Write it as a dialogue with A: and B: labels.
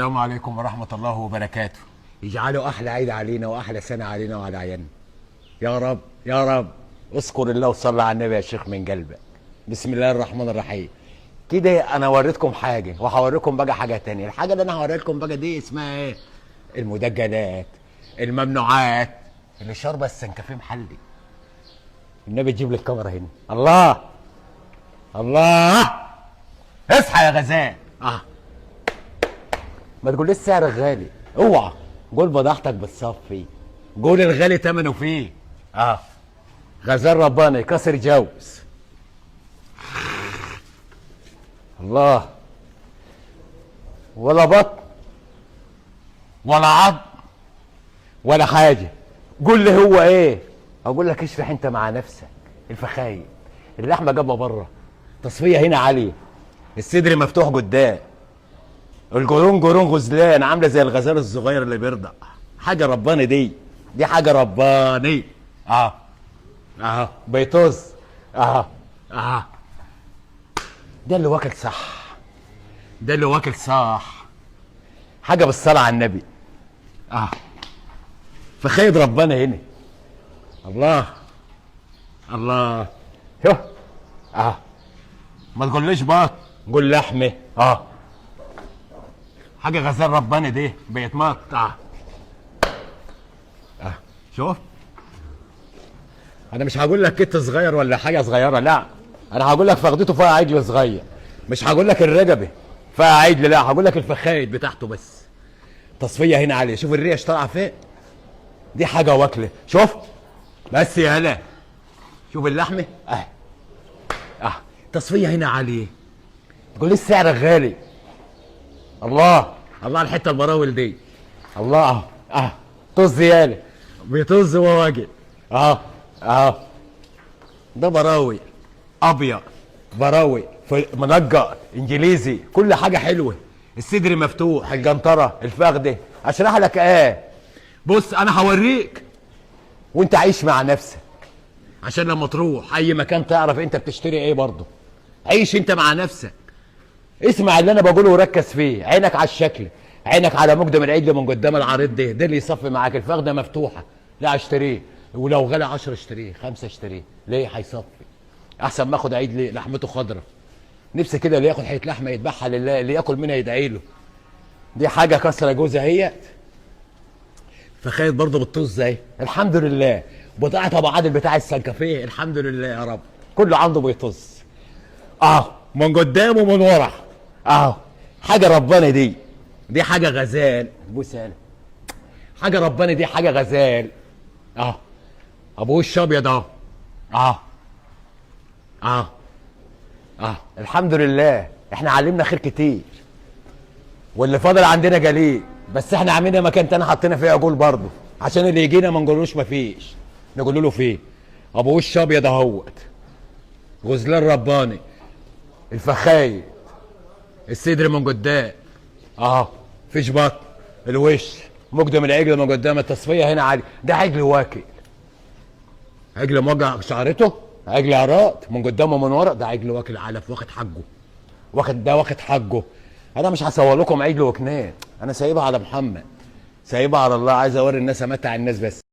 A: السلام عليكم ورحمة الله وبركاته. يجعله أحلى عيد علينا وأحلى سنة علينا وعلى عيالنا. يا رب يا رب. اذكر الله وصلي على النبي يا شيخ من قلبك. بسم الله الرحمن الرحيم. كده أنا وريتكم حاجة وهوريكم بقى حاجة تانية. الحاجة اللي أنا هوريتكم بقى دي اسمها إيه؟ المدجلات، الممنوعات اللي شاربة السنكافيه محلي. النبي تجيب لي الكاميرا هنا. الله الله. اصحى يا غزال. ما تقوليش سعر غالي، اوعى. قول بضاعتك بتصفي، قول الغالي تمنه فيه. غزال رباني كسر جوز. الله. ولا بطن ولا عظم ولا حاجه. قول لي هو ايه؟ اقول لك اشرح انت مع نفسك. الفخايل، اللحمه جابه بره، تصفيه هنا عاليه، الصدر مفتوح قدام، الجرون جرون غزلان عامله زي الغزال الصغير اللي بيرضع. حاجه رباني دي حاجه رباني. بيطز. ده اللي واكل صح، ده اللي واكل صح. حاجه بالصلاه على النبي. فخيد ربنا هنا. الله الله. ما تقوليش بط، قول لحمه. حاجه غزال رباني دي بيتمطع. شوف، انا مش هقول لك كت صغير ولا حاجه صغيره، لا، انا هقول لك فخدته فيها عجل صغير. مش هقول لك الرجبه فيها عجل، لا، هقول لك الفخايد بتاعته بس. تصفيه هنا عاليه. شوف الريش طالعه فين، دي حاجه واكله. شوف بس يا هلا، شوف اللحمه. تصفيه هنا عاليه. تقول لي السعر غالي. الله الله. الحته البراول دي. الله. طز يالا، بيطز وهو واجد. ده براوي ابيض، براوي منجر انجليزي، كل حاجه حلوه. الصدر مفتوح، الجنطره، الفخده. اشرح لك ايه؟ بص انا هوريك وانت عيش مع نفسك، عشان لما تروح اي مكان تعرف انت بتشتري ايه. برضه عيش انت مع نفسك، اسمع اللي انا بقوله وركز فيه. عينك على الشكل، عينك على مقدم العجل من قدام العريض ده اللي يصفي معاك. الفخده مفتوحه، لا اشتريه. ولو غلى 10 اشتريه، 5 اشتريه. ليه؟ هيصفي. احسن ما اخد عيد لحمته خضره. نفسي كده اللي ياخد حته لحمه يذبحها لله، اللي ياكل منها يدعي له. دي حاجه كسره جوزها اهي. فخايد برضه بالطز اهي. الحمد لله. بضاعه ابو عادل بتاع السنكافيه، الحمد لله يا رب. كله عنده بيطز. من قدام ومن ورا. حاجه رباني دي حاجه غزال. بوس هلا. حاجه رباني دي حاجه غزال. ابو وش ابيض اهو. الحمد لله. احنا علمنا خير كتير، واللي فاضل عندنا قليل، بس احنا عاملين مكان تاني حطينا فيه عجول برضه، عشان اللي يجينا ما نقولوش مفيش، نقول له فيه. ابو وش ابيض اهوت، غزلان رباني، الفخايد، الصدر من قدام فيش بطن، الوش، مقدم العجل من قدام، التصفيه هنا عالي. ده عجل واكل، عجل موجع شعرته، عجل عراق من قدام ومن ورا. ده عجل واكل علف، واخد حقه، واخد حقه. انا مش هصور لكم عجل وكنان، انا سايبها على محمد، سايبها على الله. عايز اوري الناس، امتع الناس بس.